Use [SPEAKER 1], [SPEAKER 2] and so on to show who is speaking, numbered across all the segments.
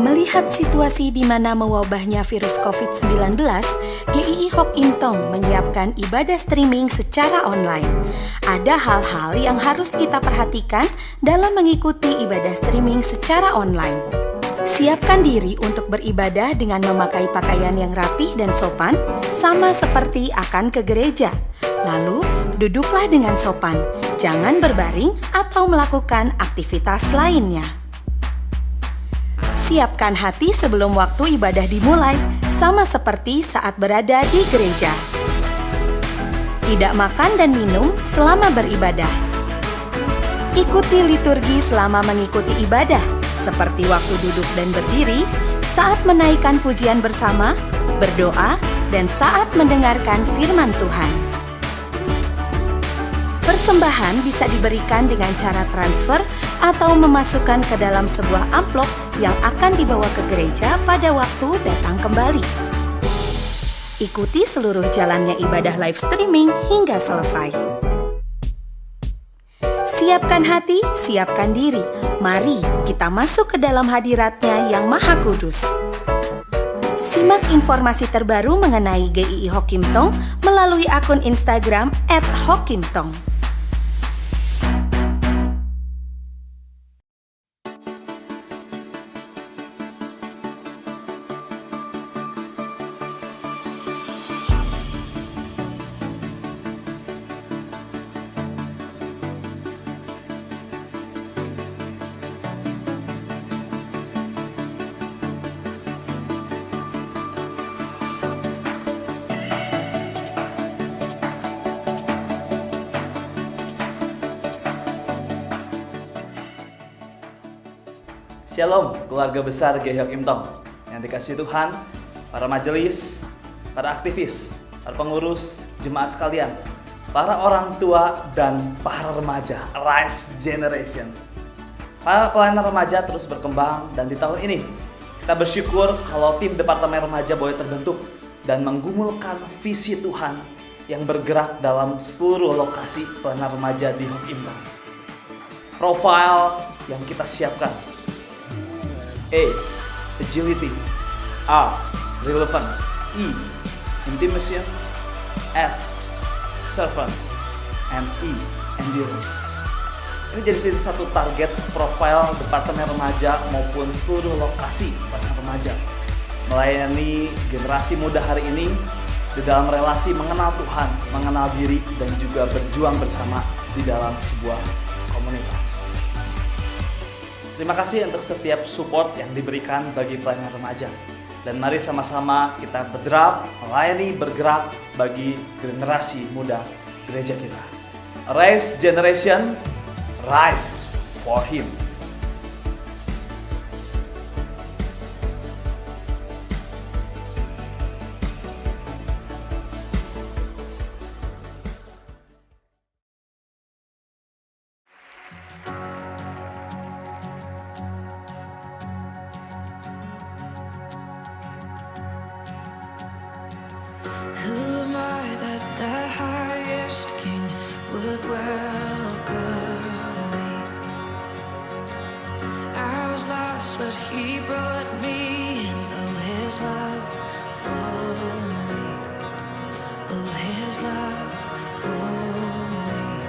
[SPEAKER 1] Melihat situasi di mana mewabahnya virus COVID-19, GII Hock Im Tong menyiapkan ibadah streaming secara online. Ada hal-hal yang harus kita perhatikan dalam mengikuti ibadah streaming secara online. Siapkan diri untuk beribadah dengan memakai pakaian yang rapih dan sopan, sama seperti akan ke gereja. Lalu, duduklah dengan sopan, jangan berbaring atau melakukan aktivitas lainnya. Siapkan hati sebelum waktu ibadah dimulai, sama seperti saat berada di gereja. Tidak makan dan minum selama beribadah. Ikuti liturgi selama mengikuti ibadah, seperti waktu duduk dan berdiri, saat menaikkan pujian bersama, berdoa, dan saat mendengarkan firman Tuhan. Persembahan bisa diberikan dengan cara transfer atau memasukkan ke dalam sebuah amplop yang akan dibawa ke gereja pada waktu datang kembali. Ikuti seluruh jalannya ibadah live streaming hingga selesai. Siapkan hati, siapkan diri. Mari kita masuk ke dalam hadiratnya yang Maha Kudus. Simak informasi terbaru mengenai GII Hock Im Tong melalui akun Instagram @hockimtong.
[SPEAKER 2] Shalom keluarga besar GII Hock Im Tong yang dikasihi Tuhan, para majelis, para aktivis, para pengurus, jemaat sekalian, para orang tua dan para remaja, Rise Generation. Para pelayanan remaja terus berkembang dan di tahun ini kita bersyukur kalau tim Departemen Remaja boleh terbentuk dan menggumulkan visi Tuhan yang bergerak dalam seluruh lokasi pelayanan remaja di Hock Im Tong. Profil yang kita siapkan: A. Agility. R. Relevant. E. Intimacy. S. Servant. And E. Endurance. Ini jadi satu target profil Departemen Remaja maupun seluruh lokasi pelayanan remaja, melayani generasi muda hari ini di dalam relasi mengenal Tuhan, mengenal diri, dan juga berjuang bersama di dalam sebuah komunitas. Terima kasih untuk setiap support yang diberikan bagi pelayanan remaja. Dan mari sama-sama kita melayani, bergerak bagi generasi muda gereja kita. Rise Generation, rise for Him.
[SPEAKER 3] Who am I that the highest king would welcome me? I was lost, but he brought me in. Oh, his love for me. Oh, his love for me.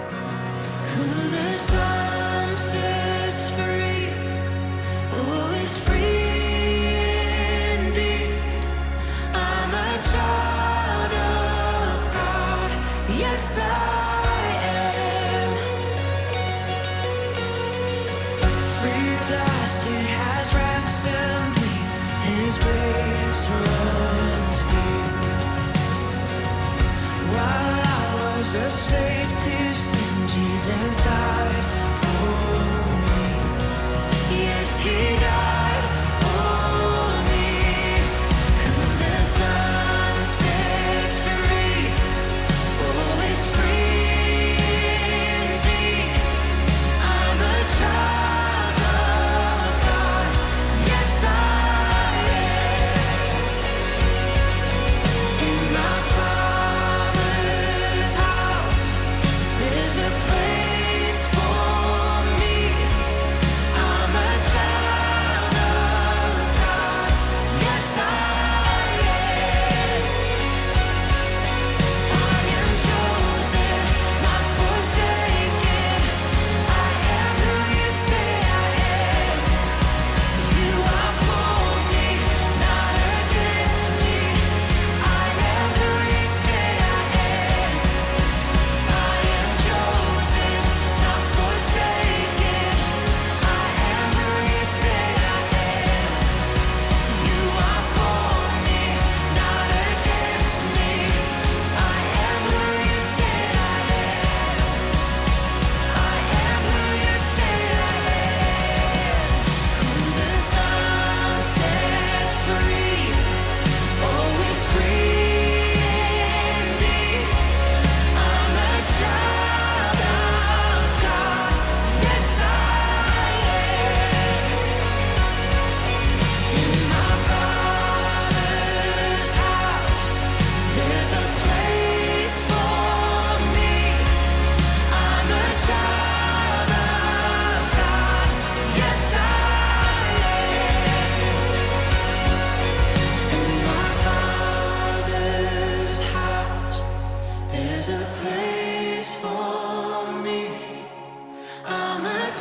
[SPEAKER 3] Who the sun sets free, oh, is free indeed. I'm a child of God, yes I am. Free at last, He has ransomed me. His grace runs deep. While I was a slave to sin, Jesus died for me. Yes, He died for me. Who the Son sets free, oh, is free indeed. I'm a child of God, yes I am. In my Father's house there's a place for me. I'm a child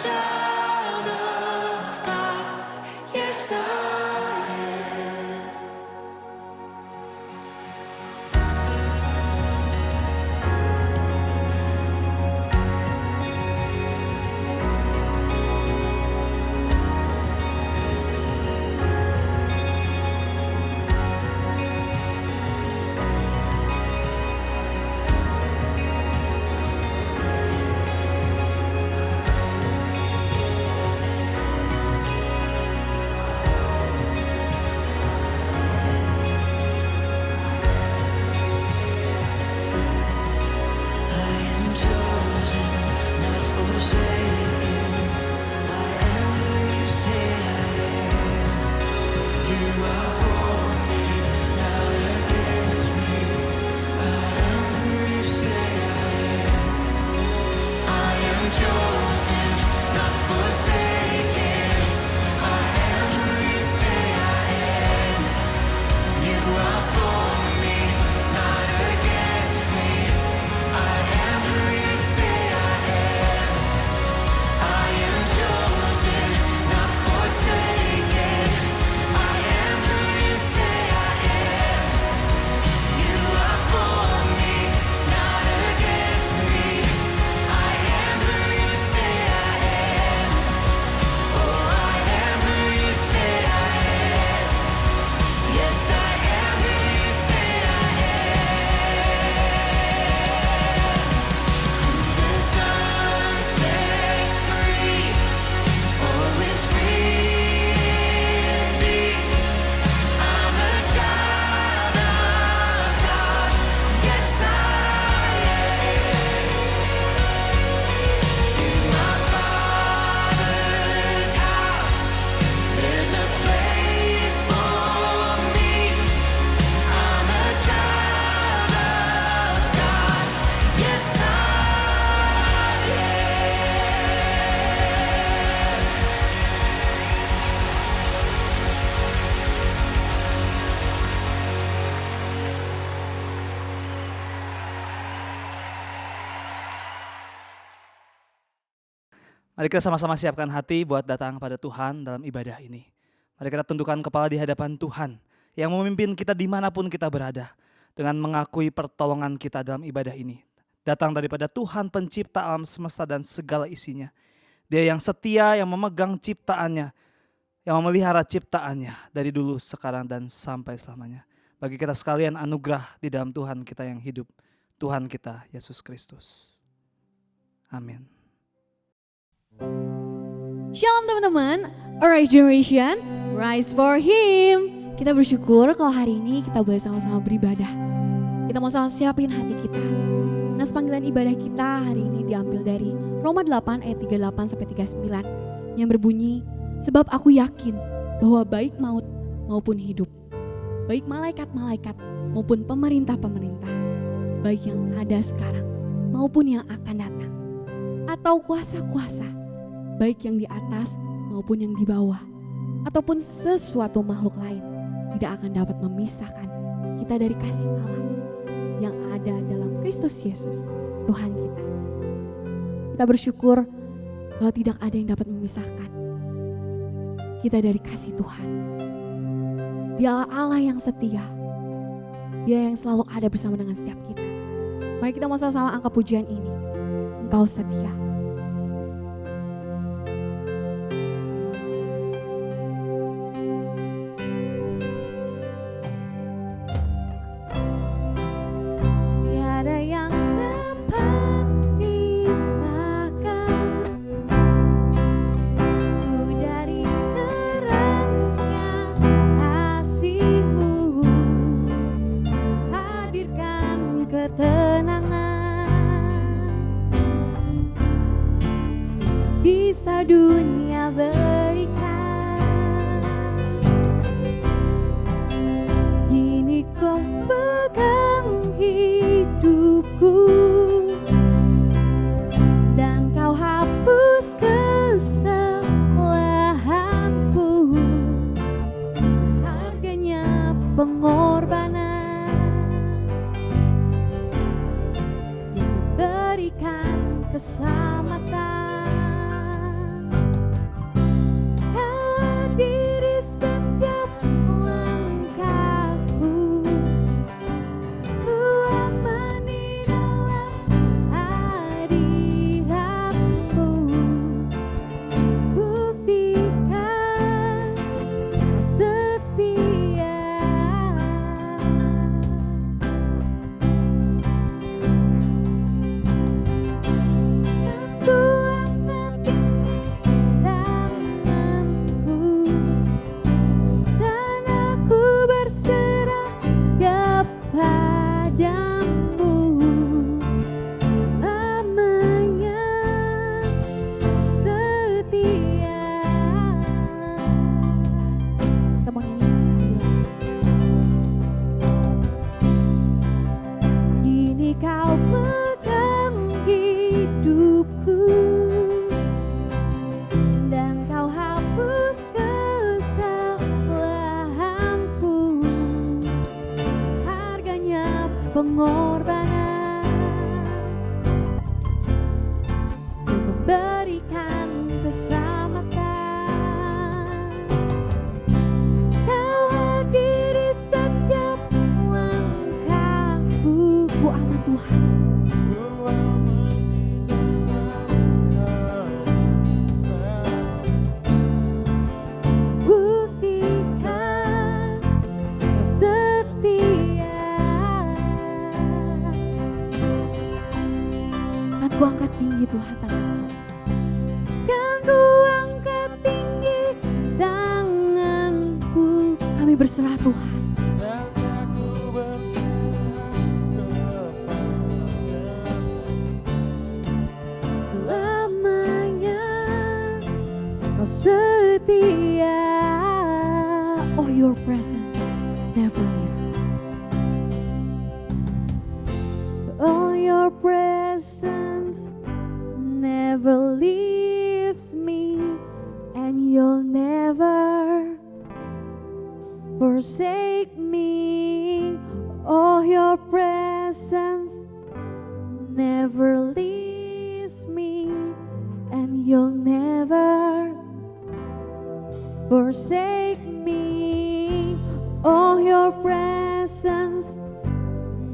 [SPEAKER 3] child of God. Yes, I am.
[SPEAKER 2] Mari kita sama-sama siapkan hati buat datang pada Tuhan dalam ibadah ini. Mari kita tundukkan kepala di hadapan Tuhan yang memimpin kita dimanapun kita berada. Dengan mengakui pertolongan kita dalam ibadah ini. Datang daripada Tuhan pencipta alam semesta dan segala isinya. Dia yang setia, yang memegang ciptaannya. Yang memelihara ciptaannya dari dulu, sekarang, dan sampai selamanya. Bagi kita sekalian anugerah di dalam Tuhan kita yang hidup. Tuhan kita Yesus Kristus. Amin.
[SPEAKER 4] Shalom teman-teman, Arise Generation, Rise for Him. Kita bersyukur kalau hari ini kita boleh sama-sama beribadah. Kita mau sama siapin hati kita. Nah, panggilan ibadah kita hari ini diambil dari Roma 8 ayat 38 sampai 39 yang berbunyi, sebab aku yakin bahwa baik maut maupun hidup, baik malaikat-malaikat maupun pemerintah-pemerintah, baik yang ada sekarang maupun yang akan datang, atau kuasa-kuasa, baik yang di atas maupun yang di bawah, ataupun sesuatu makhluk lain, tidak akan dapat memisahkan kita dari kasih Allah yang ada dalam Kristus Yesus, Tuhan kita. Kita bersyukur bahwa tidak ada yang dapat memisahkan kita dari kasih Tuhan. Dia Allah yang setia, Dia yang selalu ada bersama dengan setiap kita. Mari kita mau sama-sama angkat pujian ini. Engkau setia. Tiada yang dapat pisahkan ku dari terangnya kasih-Mu. Hadirkan ketenangan, bisa dunia berikan. Kini Kau pegang hidupku dan Kau hapus kesalahanku. Harganya pengorbanan yang memberikan keselamatan. berserah Tuhan. Selamanya Kau setia. Oh, your presence never leave me. Oh, your presence never leaves me, and you'll never forsake me. Oh, your presence never leaves me, and you'll never forsake me. Oh, your presence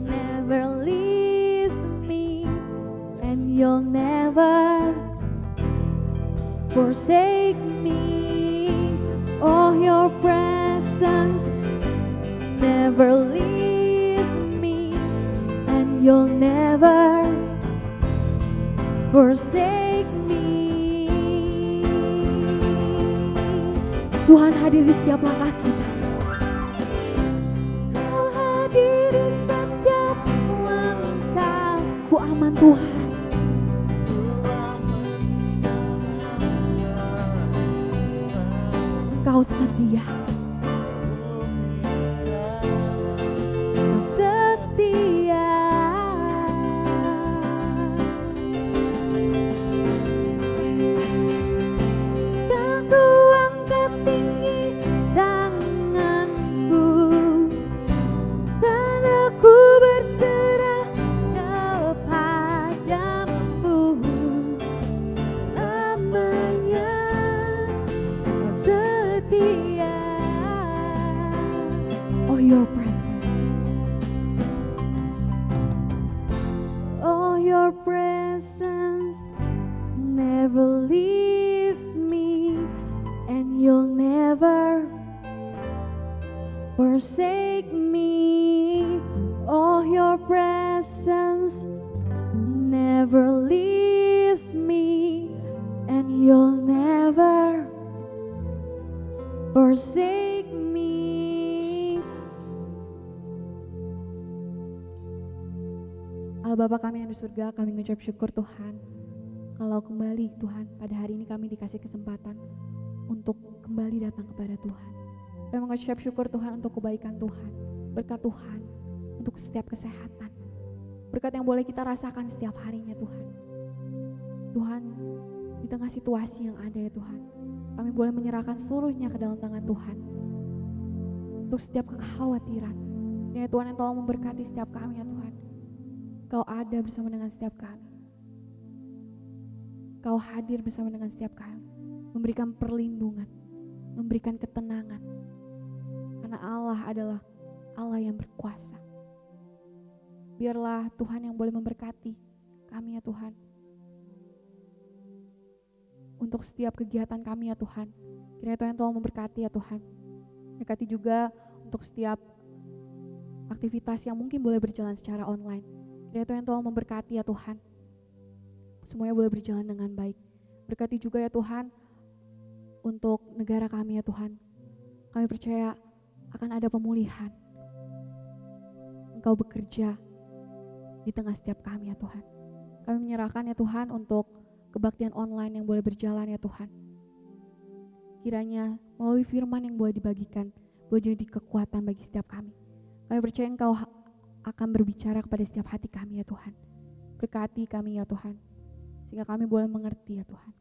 [SPEAKER 4] never leaves me, and you'll never forsake me. Oh, your presence never leaves me, and you'll never forsake me. Tuhan hadir di setiap langkah kita. Kau hadir di setiap langkahku, aman Tuhan. Kau setia. Kau setia. Dan ku angkat tinggi tanganku, dan aku berserah kepadamu. Lamanya Kau setia. Oh, your presence. Oh, your presence never leaves me, and you'll never forsake me. Oh, your presence never leaves me, and you'll never forsake me. Allah Bapa kami yang di surga, kami mengucap syukur Tuhan. Kalau kembali Tuhan, pada hari ini kami dikasih kesempatan untuk kembali datang kepada Tuhan. Kami mengucap syukur Tuhan untuk kebaikan Tuhan, berkat Tuhan, untuk setiap kesehatan. Berkat yang boleh kita rasakan setiap harinya Tuhan. Tuhan, di tengah situasi yang ada ya Tuhan, kami boleh menyerahkan seluruhnya ke dalam tangan Tuhan. Untuk setiap kekhawatiran, ya Tuhan yang tolong memberkati setiap kami ya Tuhan. Kau ada bersama dengan setiap kami. Kau hadir bersama dengan setiap kami, memberikan perlindungan, memberikan ketenangan. Karena Allah adalah Allah yang berkuasa. Biarlah Tuhan yang boleh memberkati kami ya Tuhan. Untuk setiap kegiatan kami ya Tuhan. Kiranya Tuhan tolong memberkati ya Tuhan. Berkati juga untuk setiap aktivitas yang mungkin boleh berjalan secara online. Kiranya Tuhan tolong memberkati ya Tuhan. Semuanya boleh berjalan dengan baik. Berkati juga ya Tuhan untuk negara kami ya Tuhan. Kami percaya akan ada pemulihan. Engkau bekerja di tengah setiap kami ya Tuhan. Kami menyerahkan ya Tuhan untuk kebaktian online yang boleh berjalan ya Tuhan. Kiranya melalui firman yang boleh dibagikan, boleh jadi kekuatan bagi setiap kami. Kami percaya Engkau akan berbicara kepada setiap hati kami ya Tuhan. Berkati kami ya Tuhan, sehingga kami boleh mengerti ya Tuhan.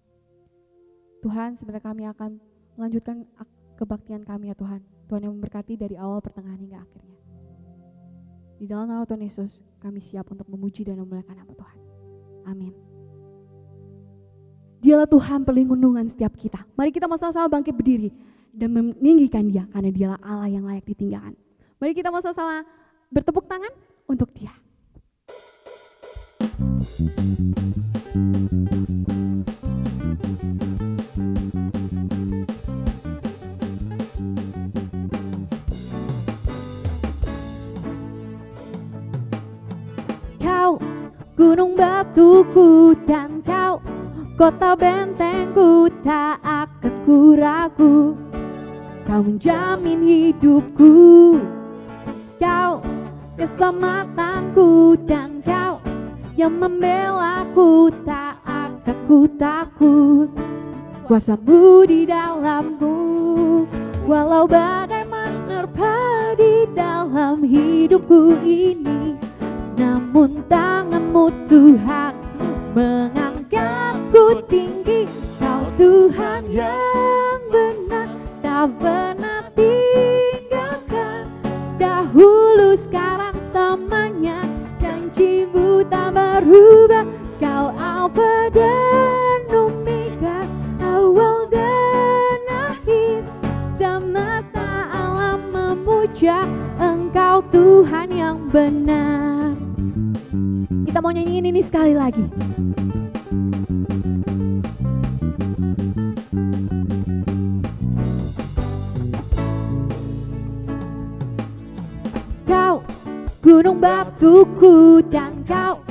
[SPEAKER 4] Tuhan, sebenarnya kami akan melanjutkan kebaktian kami ya Tuhan. Tuhan yang memberkati dari awal, pertengahan hingga akhirnya. Di dalam nama Tuhan Yesus, kami siap untuk memuji dan memuliakan nama Tuhan. Amin. Dialah Tuhan perlindungan setiap kita. Mari kita mau sama-sama bangkit berdiri dan meninggikan Dia, karena Dialah Allah yang layak ditinggalkan. Mari kita mau sama-sama bertepuk tangan untuk Dia. Kau gunung batuku dan Kau kota bentengku, tak akan ku ragu. Kau menjamin hidupku, Kau keselamatanku, dan Kau yang membelaku. Tak akan ku takut, kuasa-Mu di dalamku. Walau badai menerpa di dalam hidupku ini, namun tangan-Mu Tuhan mengangkatku tinggi. Kau Tuhan yang benar, tak pernah tinggalkan. Dahulu, sekarang, selamanya, janji-Mu tak berubah. Kau Alfa dan Omega, awal dan akhir. Semesta alam memuja Engkau Tuhan yang benar. Kita mau nyanyiin ini sekali lagi. Kau gunung batuku, dan Kau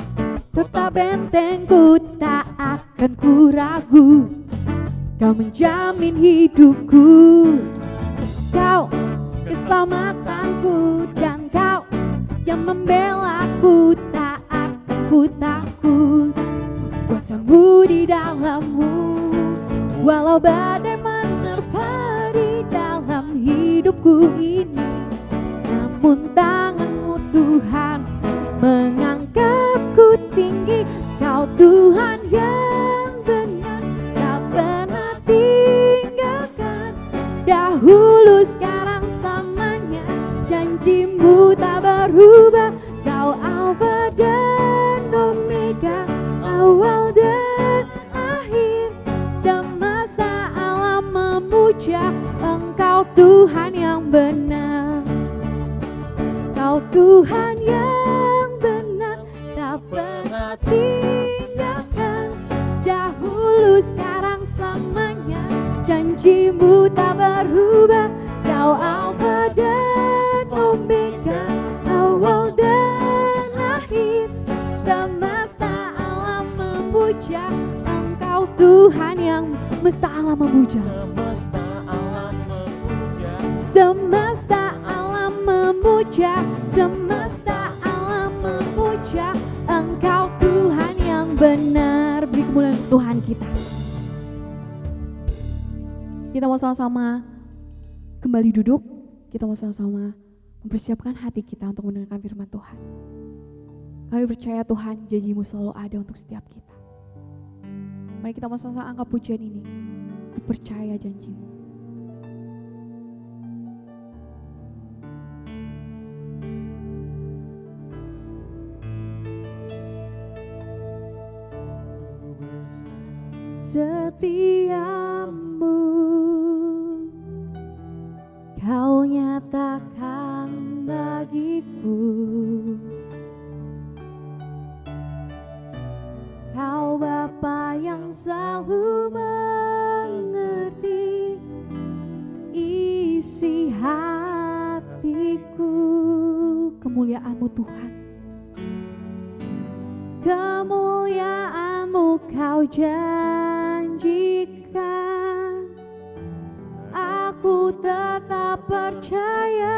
[SPEAKER 4] tetap bentengku. Tak akan ku ragu, Kau menjamin hidupku. Kau keselamatanku, dan Kau yang membelaku. Tak akan ku takut, kuasa-Mu di dalammu. Walau badai menerpa di dalam hidupku ini, namun tangan-Mu Tuhan mengangkatku tinggi. Kau Tuhan yang benar, tak pernah tinggalkan. Dahulu, sekarang, selamanya, janji-Mu tak berubah. Kau Alfa dan Omega, awal dan akhir. Semesta alam memuja Engkau Tuhan yang benar. Kau Tuhan yang benar, tak pernah tinggalkan. Dahulu, sekarang, selamanya, janji-Mu tak berubah. Kau Alfa dan Omega, awal dan akhir. Semesta alam memuja Engkau Tuhan yang semesta alam memuja. Semesta alam memuja, semesta alam memuja Engkau Tuhan yang benar. Beri kemuliaan Tuhan kita. Kita mau sama-sama kembali duduk. Kita mau sama-sama mempersiapkan hati kita untuk mendengarkan firman Tuhan. Kami percaya Tuhan, janji-Mu selalu ada untuk setiap kita. Mari kita mau sama-sama angkat pujian ini. Ku percaya janji-Mu. Setiamu Kau nyatakan bagiku. Kau Bapa yang selalu mengerti isi hatiku. Kemuliaan-Mu Tuhan, kemuliaan-Mu Kau janjikan. Aku tetap percaya,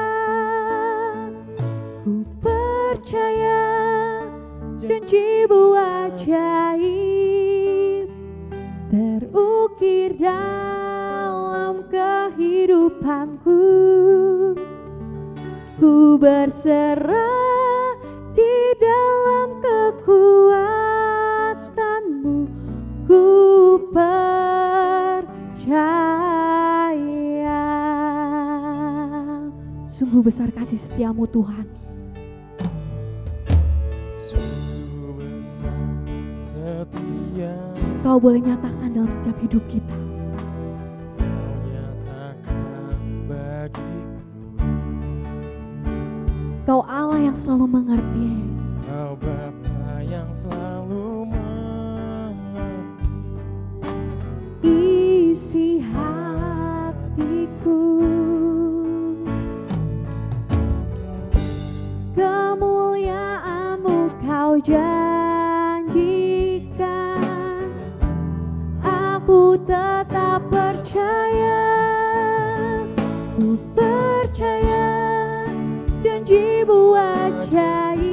[SPEAKER 4] ku percaya janji-Mu ajaib terukir dalam kehidupanku. Ku berserah di dalam kekuatan-Mu. Ku percaya. Sungguh besar kasih setia-Mu Tuhan. Kau boleh nyatakan dalam setiap hidup kita. Kau Allah yang selalu mengerti.
[SPEAKER 5] Kau Bapa yang selalu mengerti
[SPEAKER 4] isi hatiku. Kemuliaan-Mu Kau janjikan. Aku tetap percaya, Ku percaya janji-Mu ajaib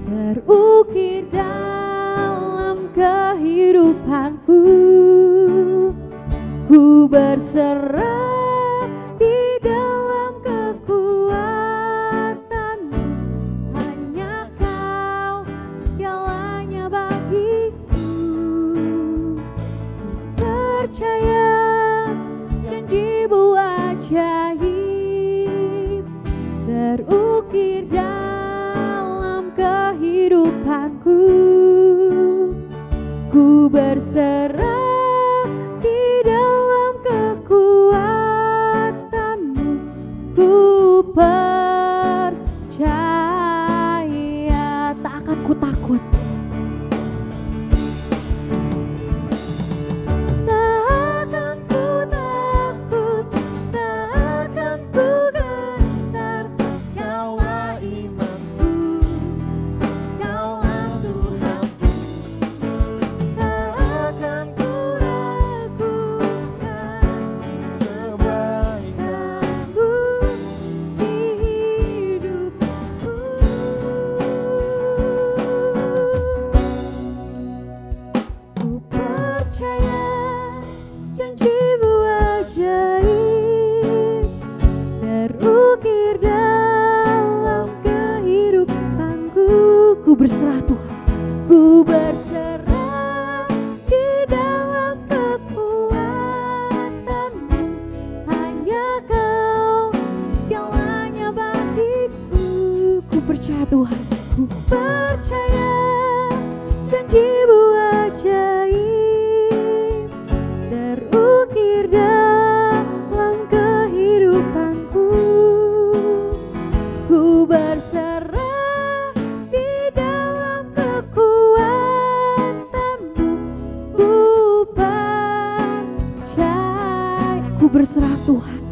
[SPEAKER 4] terukir dalam kehidupanku. Ku berserah di dalam kekuatan-Mu, hanya Kau segalanya bagiku. Ku percaya janji-Mu ajaib terukir dalam kehidupanku. Ku berserah di dalam kekuatan-Mu. Ku percaya, tak akan ku takut. Tak akan ku takut, tak akan ku gentar. Kaulah imanku, Kaulah Tuhanku. Tak akan ku ragukan kebaikan-Mu di hidupku. Ku percaya janji-Mu ajaib terukir dalam kehidupanku. Ku berserah Tuhan, ku berserah di dalam kekuatan-Mu, hanya Kau segalanya bagiku. Ku percaya Tuhan, ku percaya janji-Mu ajaib terukir dalam kehidupanku. Ku berserah di dalam kekuatan-Mu. Ku percaya, ku berserah Tuhan,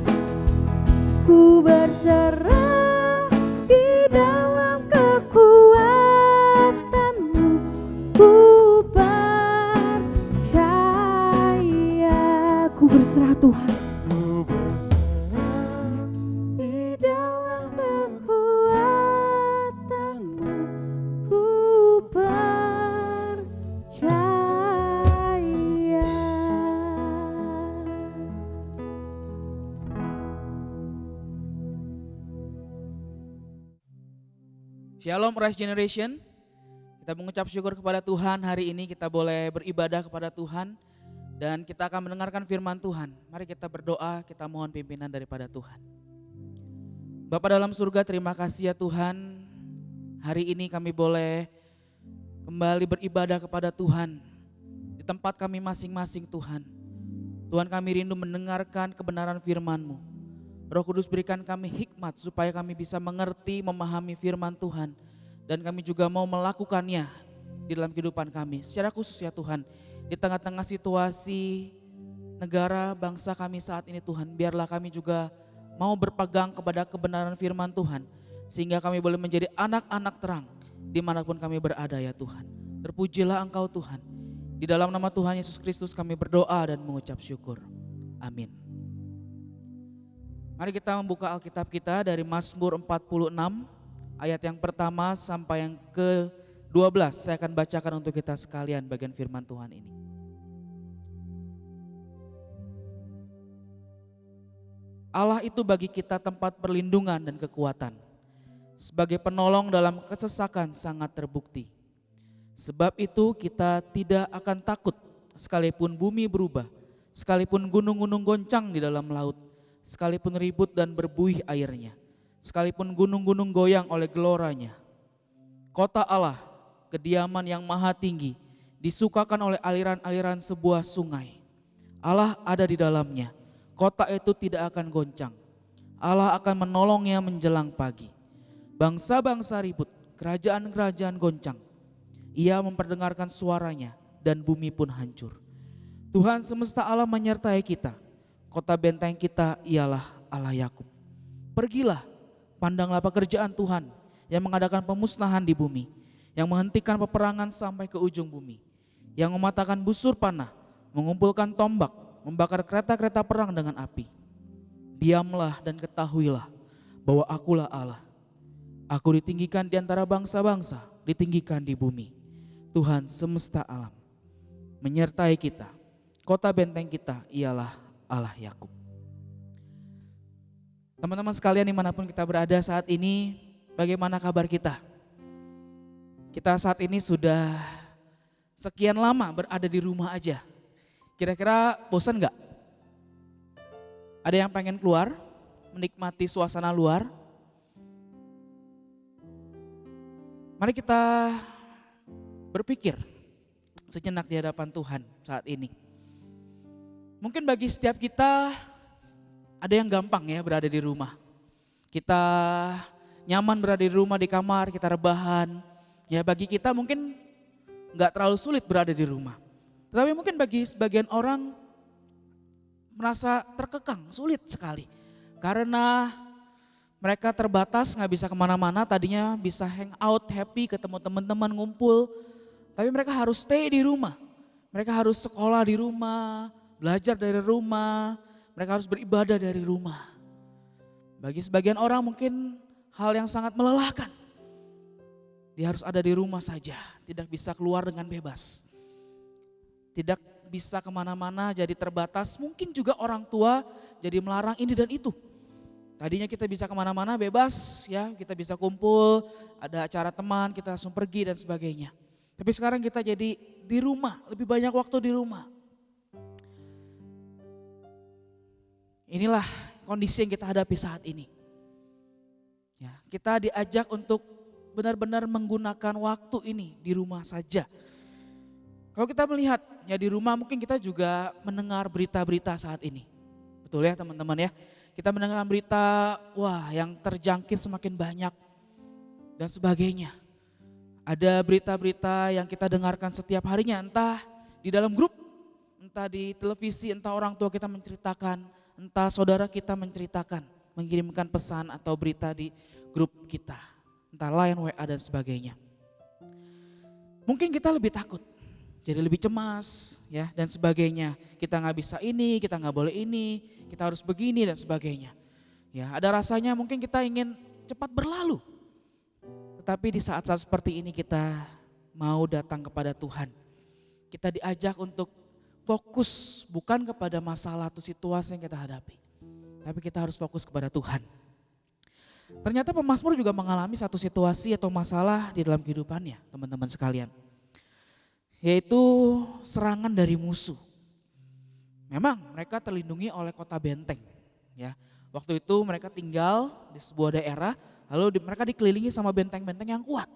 [SPEAKER 4] ku berserah di dalam kekuatan-Mu. Ku percaya, ku berserah Tuhan
[SPEAKER 5] Ku berserah
[SPEAKER 4] di dalam kekuatan-Mu. Ku percaya.
[SPEAKER 6] Shalom Rise Generation. Kita mengucap syukur kepada Tuhan, hari ini kita boleh beribadah kepada Tuhan dan kita akan mendengarkan firman Tuhan. Mari kita berdoa, kita mohon pimpinan daripada Tuhan. Bapa dalam surga, terima kasih ya Tuhan. Hari ini kami boleh kembali beribadah kepada Tuhan di tempat kami masing-masing Tuhan. Tuhan, kami rindu mendengarkan kebenaran firman-Mu. Roh Kudus, berikan kami hikmat supaya kami bisa mengerti, memahami firman Tuhan. Dan kami juga mau melakukannya di dalam kehidupan kami. Secara khusus ya Tuhan, di tengah-tengah situasi negara bangsa kami saat ini Tuhan, biarlah kami juga mau berpegang kepada kebenaran firman Tuhan. Sehingga kami boleh menjadi anak-anak terang dimanapun kami berada ya Tuhan. Terpujilah Engkau Tuhan. Di dalam nama Tuhan Yesus Kristus kami berdoa dan mengucap syukur. Amin. Mari kita membuka Alkitab kita dari Mazmur 46 ayat yang pertama sampai yang ke-12. Saya akan bacakan untuk kita sekalian bagian firman Tuhan ini. Allah itu bagi kita tempat perlindungan dan kekuatan. Sebagai penolong dalam kesesakan sangat terbukti. Sebab itu kita tidak akan takut sekalipun bumi berubah, sekalipun gunung-gunung goncang di dalam laut, sekalipun ribut dan berbuih airnya, sekalipun gunung-gunung goyang oleh geloranya. Kota Allah, kediaman yang maha tinggi, disukakan oleh aliran-aliran sebuah sungai. Allah ada di dalamnya, kota itu tidak akan goncang. Allah akan menolongnya menjelang pagi. Bangsa-bangsa ribut, kerajaan-kerajaan goncang. Ia memperdengarkan suaranya dan bumi pun hancur. Tuhan semesta alam menyertai kita. Kota benteng kita ialah Allah Yakub. Pergilah, pandanglah pekerjaan Tuhan yang mengadakan pemusnahan di bumi, yang menghentikan peperangan sampai ke ujung bumi, yang mematahkan busur panah, mengumpulkan tombak, membakar kereta-kereta perang dengan api. Diamlah dan ketahuilah bahwa akulah Allah. Aku ditinggikan di antara bangsa-bangsa, ditinggikan di bumi. Tuhan semesta alam menyertai kita. Kota benteng kita ialah Allah Yakub. Teman-teman sekalian dimanapun kita berada saat ini, bagaimana kabar kita? Kita saat ini sudah sekian lama berada di rumah aja. Kira-kira bosan gak? Ada yang pengen keluar, menikmati suasana luar? Mari kita berpikir sejenak di hadapan Tuhan saat ini. Mungkin bagi setiap kita ada yang gampang ya berada di rumah. Kita nyaman berada di rumah, di kamar, kita rebahan. Ya bagi kita mungkin gak terlalu sulit berada di rumah. Tetapi mungkin bagi sebagian orang merasa terkekang, sulit sekali. Karena mereka terbatas, gak bisa kemana-mana, tadinya bisa hang out, happy, ketemu teman-teman, ngumpul. Tapi mereka harus stay di rumah. Mereka harus sekolah di rumah, belajar dari rumah, mereka harus beribadah dari rumah. Bagi sebagian orang mungkin hal yang sangat melelahkan. Dia harus ada di rumah saja, tidak bisa keluar dengan bebas. Tidak bisa kemana-mana, jadi terbatas. Mungkin juga orang tua jadi melarang ini dan itu. Tadinya kita bisa kemana-mana bebas ya, kita bisa kumpul, ada acara teman, kita langsung pergi dan sebagainya. Tapi sekarang kita jadi di rumah, lebih banyak waktu di rumah. Inilah kondisi yang kita hadapi saat ini. Ya, kita diajak untuk benar-benar menggunakan waktu ini di rumah saja. Kalau kita melihat ya di rumah mungkin kita juga mendengar berita-berita saat ini. Betul ya teman-teman ya. Kita mendengar berita, wah yang terjangkit semakin banyak dan sebagainya. Ada berita-berita yang kita dengarkan setiap harinya, entah di dalam grup, entah di televisi, entah orang tua kita menceritakan, entah saudara kita menceritakan, mengirimkan pesan atau berita di grup kita, entah Line, WA dan sebagainya. Mungkin kita lebih takut, jadi lebih cemas ya dan sebagainya. Kita nggak bisa ini, kita nggak boleh ini, kita harus begini dan sebagainya. Ya, ada rasanya mungkin kita ingin cepat berlalu. Tetapi di saat-saat seperti ini kita mau datang kepada Tuhan. Kita diajak untuk fokus bukan kepada masalah atau situasi yang kita hadapi. Tapi kita harus fokus kepada Tuhan. Ternyata pemazmur juga mengalami satu situasi atau masalah di dalam kehidupannya, teman-teman sekalian. Yaitu serangan dari musuh. Memang mereka terlindungi oleh kota benteng. Ya, waktu itu mereka tinggal di sebuah daerah, lalu mereka dikelilingi sama benteng-benteng yang kuat.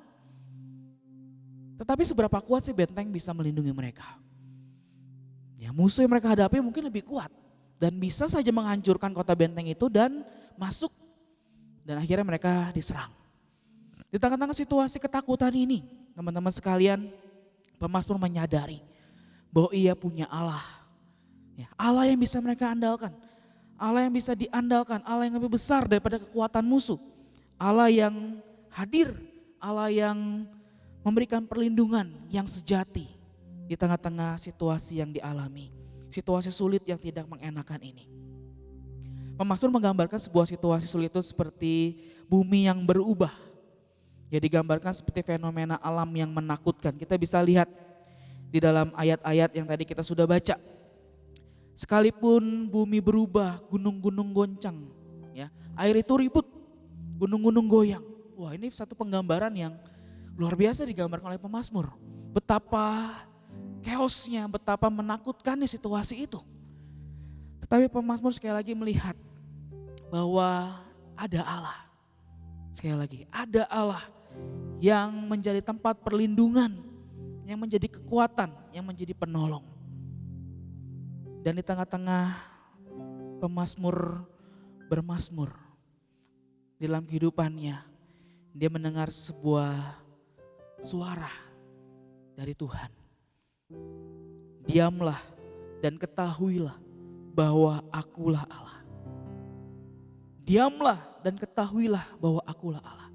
[SPEAKER 6] Tetapi seberapa kuat sih benteng bisa melindungi mereka? Ya, musuh yang mereka hadapi mungkin lebih kuat dan bisa saja menghancurkan kota benteng itu dan masuk dan akhirnya mereka diserang. Di tengah-tengah situasi ketakutan ini, teman-teman sekalian, pemazmur menyadari bahwa ia punya Allah. Ya, Allah yang bisa mereka andalkan. Allah yang bisa diandalkan, Allah yang lebih besar daripada kekuatan musuh. Allah yang hadir, Allah yang memberikan perlindungan yang sejati di tengah-tengah situasi yang dialami. Situasi sulit yang tidak mengenakan ini. Pemazmur menggambarkan sebuah situasi sulit itu seperti bumi yang berubah. Ya, digambarkan seperti fenomena alam yang menakutkan. Kita bisa lihat di dalam ayat-ayat yang tadi kita sudah baca. Sekalipun bumi berubah, gunung-gunung goncang, ya, air itu ribut, gunung-gunung goyang. Wah, ini satu penggambaran yang luar biasa digambarkan oleh pemazmur. Betapa chaosnya, betapa menakutkannya situasi itu. Tetapi pemazmur sekali lagi melihat bahwa ada Allah. Sekali lagi, ada Allah yang menjadi tempat perlindungan, yang menjadi kekuatan, yang menjadi penolong. Dan di tengah-tengah pemazmur bermazmur, di dalam kehidupannya dia mendengar sebuah suara dari Tuhan. Diamlah dan ketahuilah bahwa akulah Allah. Diamlah dan ketahuilah bahwa akulah Allah.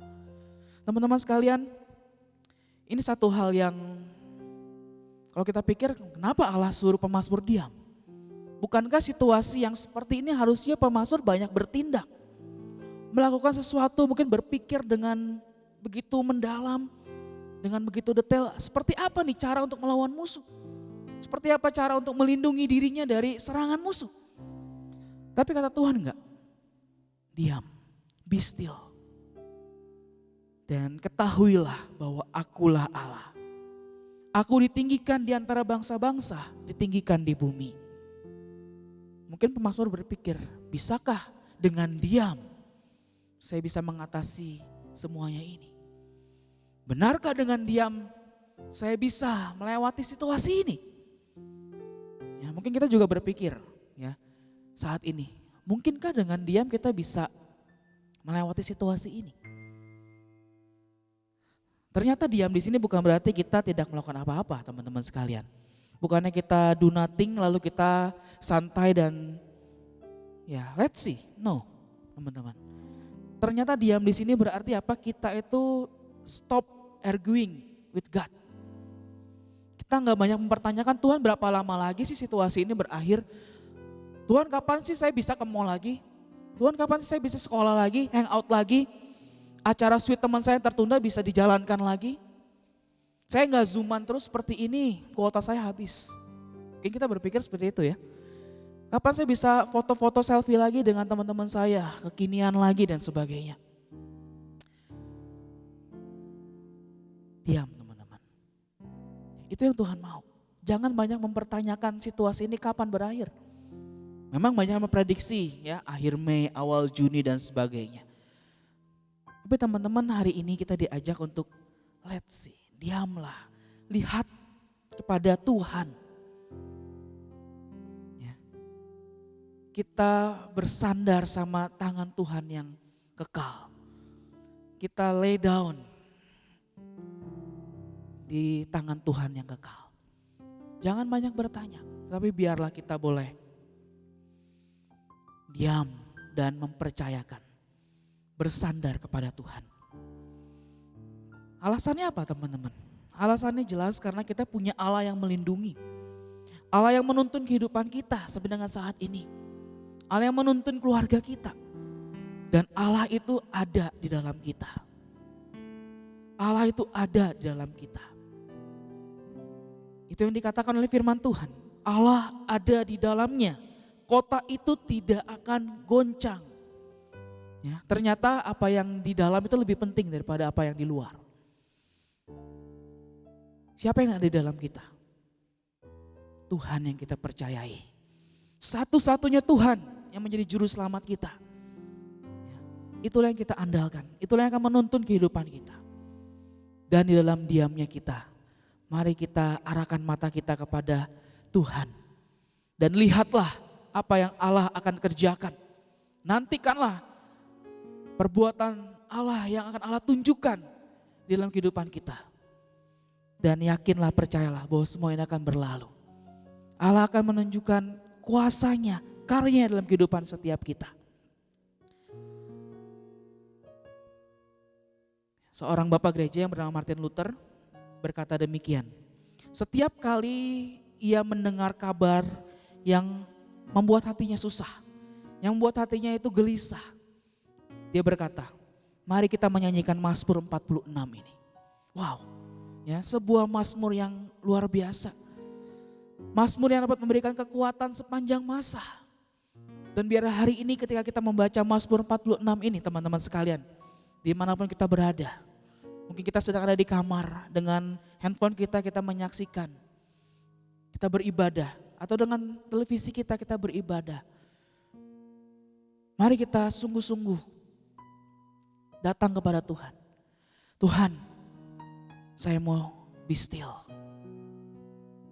[SPEAKER 6] Teman-teman sekalian, ini satu hal yang kalau kita pikir kenapa Allah suruh pemazmur diam? Bukankah situasi yang seperti ini harusnya pemazmur banyak bertindak? Melakukan sesuatu, mungkin berpikir dengan begitu mendalam, dengan begitu detail. Seperti apa nih cara untuk melawan musuh? Seperti apa cara untuk melindungi dirinya dari serangan musuh? Tapi kata Tuhan enggak. Diam, be still. Dan ketahuilah bahwa akulah Allah. Aku ditinggikan di antara bangsa-bangsa, ditinggikan di bumi. Mungkin pemazmur berpikir, bisakah dengan diam saya bisa mengatasi semuanya ini? Benarkah dengan diam saya bisa melewati situasi ini? Ya, mungkin kita juga berpikir ya saat ini, mungkinkah dengan diam kita bisa melewati situasi ini? Ternyata diam di sini bukan berarti kita tidak melakukan apa-apa, teman-teman sekalian. Bukannya kita do nothing lalu kita santai dan ya let's see. No, teman-teman. Ternyata diam di sini berarti apa? Kita itu stop arguing with God. Kita nggak banyak mempertanyakan, Tuhan berapa lama lagi sih situasi ini berakhir? Tuhan kapan sih saya bisa ke mall lagi? Tuhan kapan sih saya bisa sekolah lagi, hang out lagi? Acara sweet teman saya yang tertunda bisa dijalankan lagi? Saya nggak zooman terus seperti ini, kuota saya habis. Mungkin kita berpikir seperti itu ya. Kapan saya bisa foto-foto selfie lagi dengan teman-teman saya, kekinian lagi dan sebagainya. Diam teman-teman. Itu yang Tuhan mau. Jangan banyak mempertanyakan situasi ini kapan berakhir. Memang banyak memprediksi ya, akhir Mei, awal Juni dan sebagainya. Tapi teman-teman hari ini kita diajak untuk let's see, diamlah, lihat kepada Tuhan. Ya. Kita bersandar sama tangan Tuhan yang kekal. Kita lay down di tangan Tuhan yang kekal. Jangan banyak bertanya, tapi biarlah kita boleh diam dan mempercayakan. Bersandar kepada Tuhan. Alasannya apa teman-teman? Alasannya jelas karena kita punya Allah yang melindungi. Allah yang menuntun kehidupan kita sampai dengan saat ini. Allah yang menuntun keluarga kita. Dan Allah itu ada di dalam kita. Allah itu ada di dalam kita. Itu yang dikatakan oleh firman Tuhan. Allah ada di dalamnya. Kota itu tidak akan goncang. Ya, ternyata apa yang di dalam itu lebih penting daripada apa yang di luar. Siapa yang ada di dalam kita? Tuhan yang kita percayai. Satu-satunya Tuhan yang menjadi juru selamat kita. Ya, itulah yang kita andalkan. Itulah yang akan menuntun kehidupan kita. Dan di dalam diamnya kita, mari kita arahkan mata kita kepada Tuhan. Dan lihatlah apa yang Allah akan kerjakan. Nantikanlah perbuatan Allah yang akan Allah tunjukkan di dalam kehidupan kita. Dan yakinlah, percayalah bahwa semua ini akan berlalu. Allah akan menunjukkan kuasanya, karyanya dalam kehidupan setiap kita. Seorang bapak gereja yang bernama Martin Luther berkata demikian. Setiap kali ia mendengar kabar yang membuat hatinya susah, yang membuat hatinya itu gelisah, dia berkata, mari kita menyanyikan Mazmur 46 ini. Wow, ya sebuah Mazmur yang luar biasa. Mazmur yang dapat memberikan kekuatan sepanjang masa. Dan biar hari ini ketika kita membaca Mazmur 46 ini teman-teman sekalian, dimanapun kita berada. Mungkin kita sedang ada di kamar dengan handphone kita menyaksikan. Kita beribadah atau dengan televisi kita beribadah. Mari kita sungguh-sungguh datang kepada Tuhan. Tuhan, saya mau be still.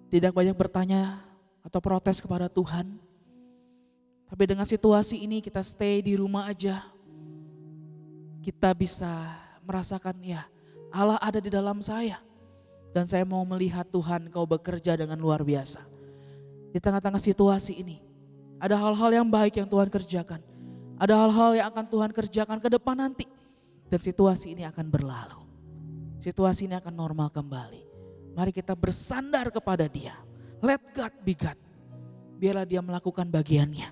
[SPEAKER 6] Tidak banyak bertanya atau protes kepada Tuhan. Tapi dengan situasi ini kita stay di rumah aja. Kita bisa merasakan ya Allah ada di dalam saya. Dan saya mau melihat Tuhan kau bekerja dengan luar biasa. Di tengah-tengah situasi ini ada hal-hal yang baik yang Tuhan kerjakan. Ada hal-hal yang akan Tuhan kerjakan ke depan nanti. Dan situasi ini akan berlalu. Situasi ini akan normal kembali. Mari kita bersandar kepada Dia. Let God be God. biarlah dia melakukan bagiannya.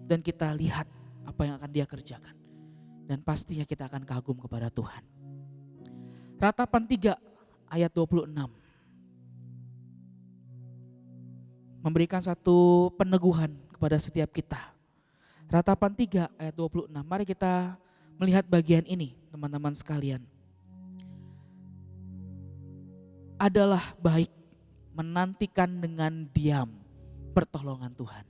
[SPEAKER 6] Dan kita lihat apa yang akan dia kerjakan. Dan pastinya kita akan kagum kepada Tuhan. Ratapan 3 ayat 26. Memberikan satu peneguhan kepada setiap kita. Ratapan 3 ayat 26. Mari kita melihat bagian ini teman-teman sekalian. Adalah baik menantikan dengan diam pertolongan Tuhan.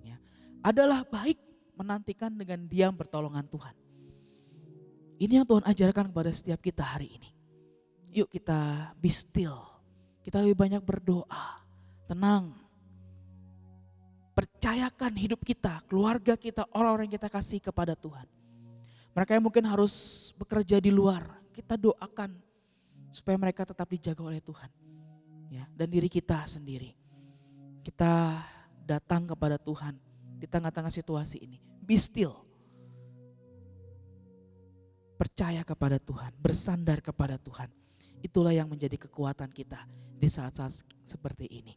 [SPEAKER 6] Ya. Adalah baik menantikan dengan diam pertolongan Tuhan. Ini yang Tuhan ajarkan kepada setiap kita hari ini. Yuk kita be still. Kita lebih banyak berdoa. Tenang. Percayakan hidup kita, keluarga kita, orang-orang yang kita kasih kepada Tuhan. Mereka yang mungkin harus bekerja di luar, kita doakan supaya mereka tetap dijaga oleh Tuhan. Ya, dan diri kita sendiri. Kita datang kepada Tuhan di tengah-tengah situasi ini. Be still. Percaya kepada Tuhan, bersandar kepada Tuhan. Itulah yang menjadi kekuatan kita di saat-saat seperti ini.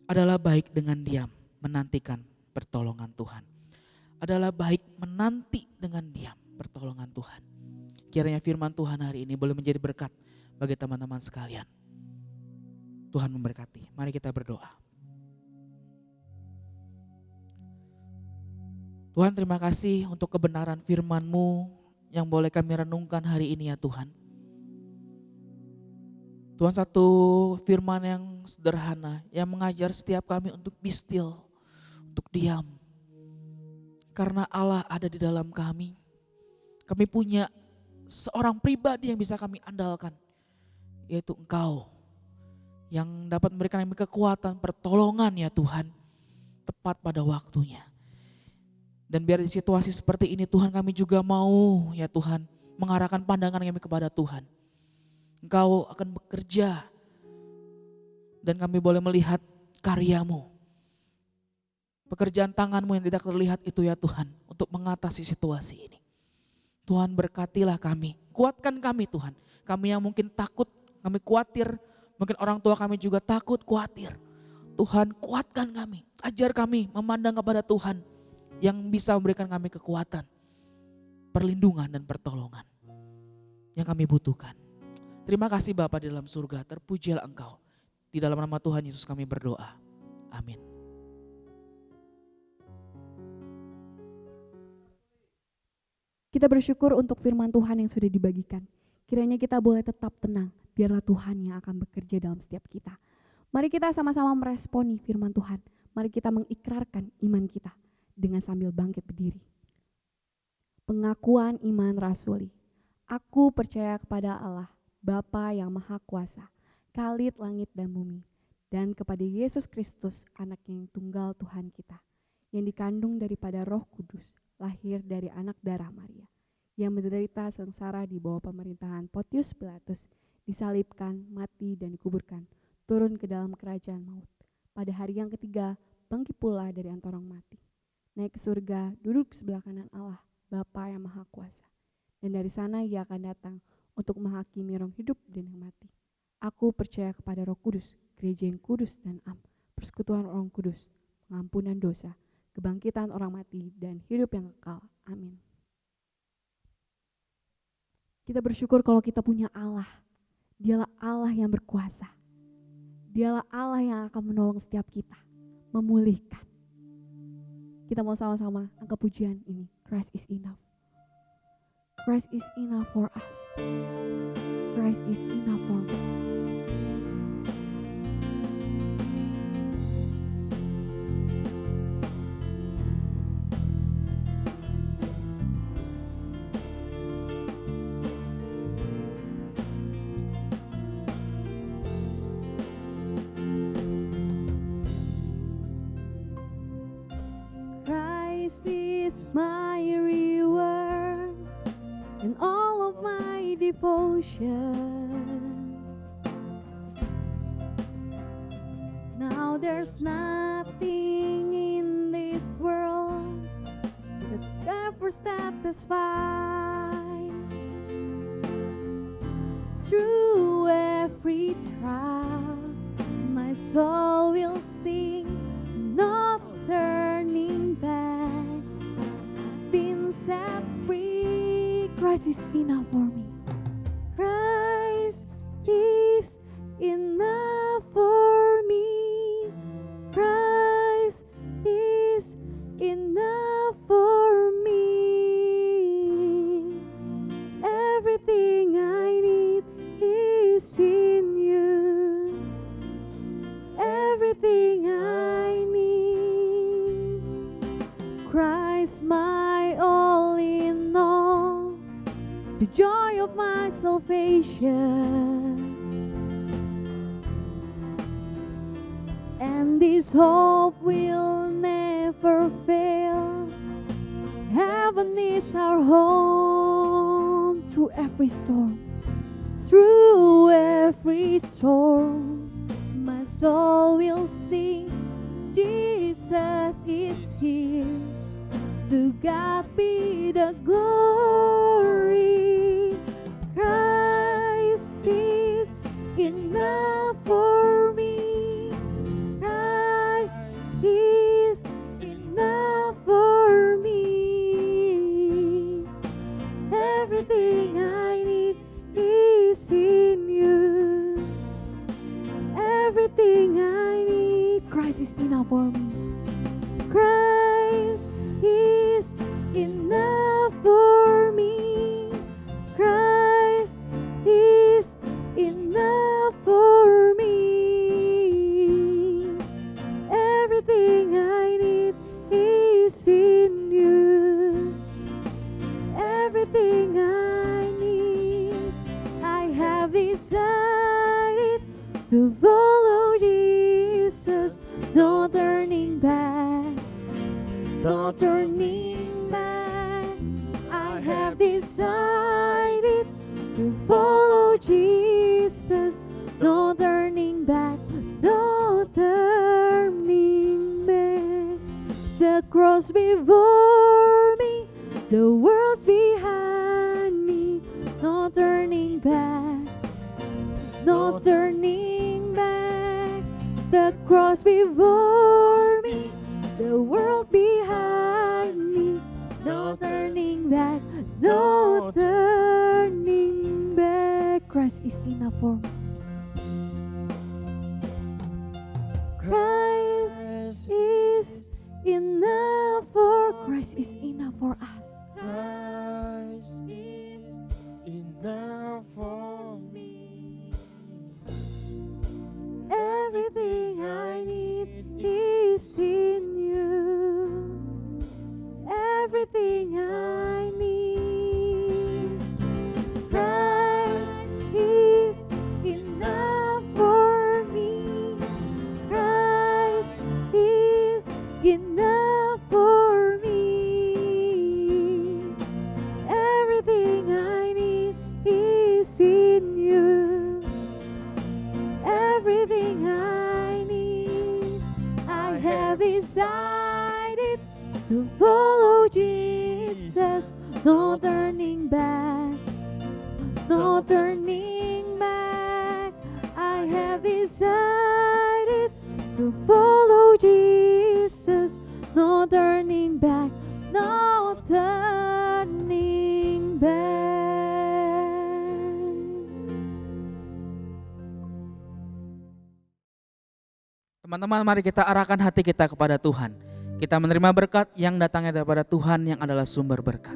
[SPEAKER 6] Adalah baik dengan diam menantikan pertolongan Tuhan. Adalah baik menanti dengan diam pertolongan Tuhan. Kiranya firman Tuhan hari ini boleh menjadi berkat bagi teman-teman sekalian. Tuhan memberkati. Mari kita berdoa. Tuhan, terima kasih untuk kebenaran firman-Mu yang boleh kami renungkan hari ini ya Tuhan. Tuhan, satu firman yang sederhana yang mengajar setiap kami untuk be still, untuk diam. Karena Allah ada di dalam kami. Kami punya seorang pribadi yang bisa kami andalkan, yaitu Engkau. Yang dapat memberikan kami kekuatan, pertolongan ya Tuhan, tepat pada waktunya. Dan biar di situasi seperti ini Tuhan, kami juga mau ya Tuhan mengarahkan pandangan kami kepada Tuhan. Engkau akan bekerja dan kami boleh melihat karya-Mu. Pekerjaan tangan-Mu yang tidak terlihat itu ya Tuhan, untuk mengatasi situasi ini. Tuhan, berkatilah kami, kuatkan kami Tuhan. Kami yang mungkin takut, kami khawatir, mungkin orang tua kami juga takut, khawatir. Tuhan, kuatkan kami, ajar kami memandang kepada Tuhan yang bisa memberikan kami kekuatan, perlindungan dan pertolongan yang kami butuhkan. Terima kasih Bapa di dalam surga, terpujilah Engkau. Di dalam nama Tuhan Yesus kami berdoa. Amin.
[SPEAKER 4] Kita bersyukur untuk firman Tuhan yang sudah dibagikan. Kiranya kita boleh tetap tenang, biarlah Tuhan yang akan bekerja dalam setiap kita. Mari kita sama-sama meresponi firman Tuhan. Mari kita mengikrarkan iman kita dengan sambil bangkit berdiri. Pengakuan iman rasuli. Aku percaya kepada Allah, Bapa yang Maha Kuasa, Khalid langit dan bumi, dan kepada Yesus Kristus, anak yang tunggal Tuhan kita, yang dikandung daripada Roh Kudus, lahir dari anak darah Maria, yang menderita sengsara di bawah pemerintahan Pontius Pilatus, disalibkan, mati dan dikuburkan, turun ke dalam kerajaan maut. Pada hari yang ketiga, bangkit pula dari antara orang mati. Naik ke surga, duduk sebelah kanan Allah, Bapa yang Maha Kuasa. Dan dari sana ia akan datang untuk menghakimi orang hidup dan yang mati. Aku percaya kepada Roh Kudus, gereja yang kudus dan am, persekutuan orang kudus, pengampunan dosa, kebangkitan orang mati, dan hidup yang kekal. Amin. Kita bersyukur kalau kita punya Allah. Dialah Allah yang berkuasa. Dialah Allah yang akan menolong setiap kita, memulihkan. Kita mau sama-sama angkat pujian ini. Christ is enough. Christ is enough for us. Christ is enough for me. Christ is my reward and all of my devotion. Now there's nothing in this world that ever satisfies. Through every trial, my soul will sing. No Christ is enough for me. Christ is enough for me. Christ is enough for me. Everything I need is in you. Everything I need. Christ my all in all, the joy of my salvation. And this hope will never fail. Heaven is our home through every storm. Through every storm, my soul will sing. Jesus is here. To God be the glory. Christ is enough for me. Christ is enough for me. Everything I need is in you. Everything I need, Christ is enough for me. Christ is enough for me. Christ is enough for me. Everything I need is in you. Everything I need, I have decided to follow Jesus. No turning back. No turning back. I have decided to follow Jesus. No turning back. No turning back. The cross before me, the world's behind me. No turning back. No turning back. The cross before me, the world behind me. No turning back, no turning back. Christ is enough for me. Christ is enough for. Christ is enough for us.
[SPEAKER 5] Christ is enough for me.
[SPEAKER 4] Everything I need is in you. Everything I need. Christ is enough for me. Christ is enough for me. Everything I need is in you. Everything I need, I have decided to follow Jesus. No turning back, no turning back. I have decided to follow Jesus. No turning back, no turning back.
[SPEAKER 6] Teman-teman, mari kita arahkan hati kita kepada Tuhan. Kita menerima berkat yang datangnya daripada Tuhan yang adalah sumber berkat.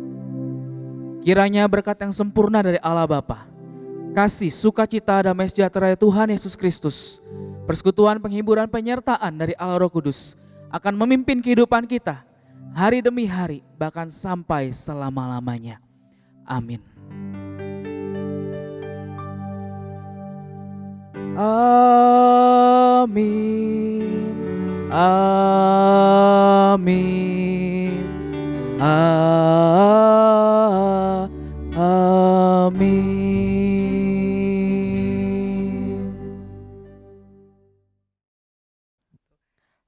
[SPEAKER 6] Kiranya berkat yang sempurna dari Allah Bapa, kasih, sukacita, damai sejahtera dari Tuhan Yesus Kristus, persekutuan, penghiburan, penyertaan dari Allah Roh Kudus akan memimpin kehidupan kita hari demi hari, bahkan sampai selama-lamanya. Amin. Amin. Amin. Amin.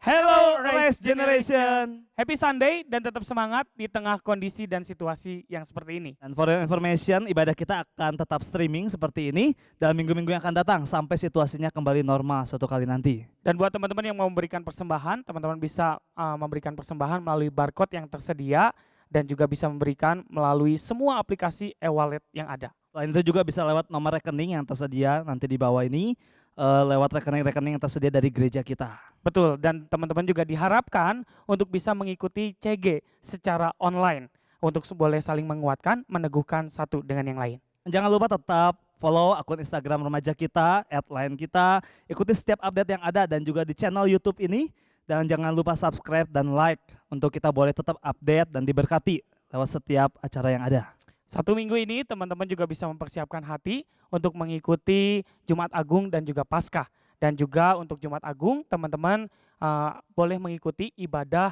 [SPEAKER 7] Hello Rise Generation. Happy Sunday dan tetap semangat di tengah kondisi dan situasi yang seperti ini.
[SPEAKER 2] Dan for your information, ibadah kita akan tetap streaming seperti ini dalam minggu-minggu yang akan datang sampai situasinya kembali normal suatu kali nanti.
[SPEAKER 7] Dan buat teman-teman yang mau memberikan persembahan, teman-teman bisa memberikan persembahan melalui barcode yang tersedia dan juga bisa memberikan melalui semua aplikasi e-wallet yang ada.
[SPEAKER 2] Selain itu juga bisa lewat nomor rekening yang tersedia nanti di bawah ini, lewat rekening-rekening yang tersedia dari gereja kita.
[SPEAKER 7] Betul, dan teman-teman juga diharapkan untuk bisa mengikuti CG secara online untuk boleh saling menguatkan, meneguhkan satu dengan yang lain.
[SPEAKER 2] Jangan lupa tetap follow akun Instagram remaja kita, @line kita, ikuti setiap update yang ada dan juga di channel YouTube ini. Dan jangan lupa subscribe dan like untuk kita boleh tetap update dan diberkati lewat setiap acara yang ada.
[SPEAKER 7] 1 minggu ini teman-teman juga bisa mempersiapkan hati untuk mengikuti Jumat Agung dan juga Paskah. Dan juga untuk Jumat Agung teman-teman boleh mengikuti ibadah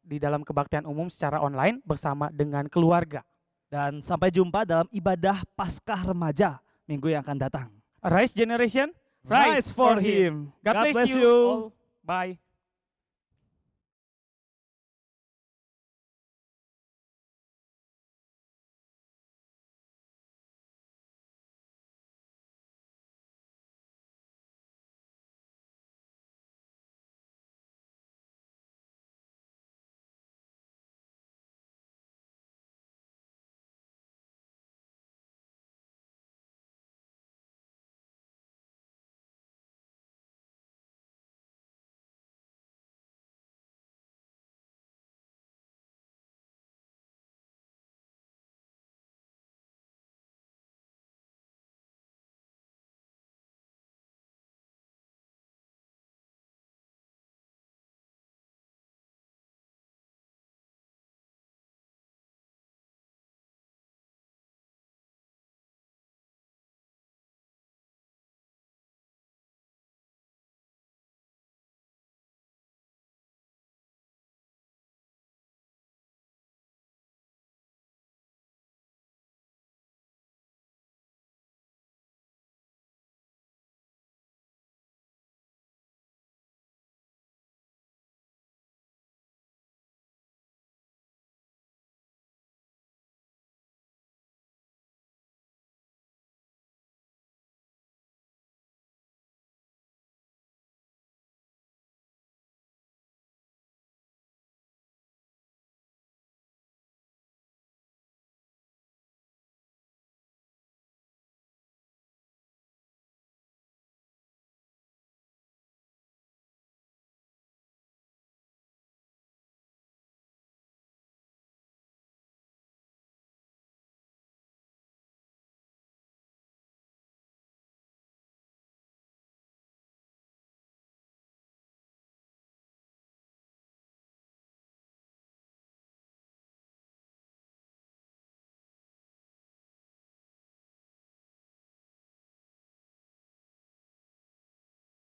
[SPEAKER 7] di dalam kebaktian umum secara online bersama dengan keluarga.
[SPEAKER 2] Dan sampai jumpa dalam ibadah Paskah Remaja minggu yang akan datang.
[SPEAKER 7] Rise Generation,
[SPEAKER 2] Rise for Him.
[SPEAKER 7] God bless you all. Bye.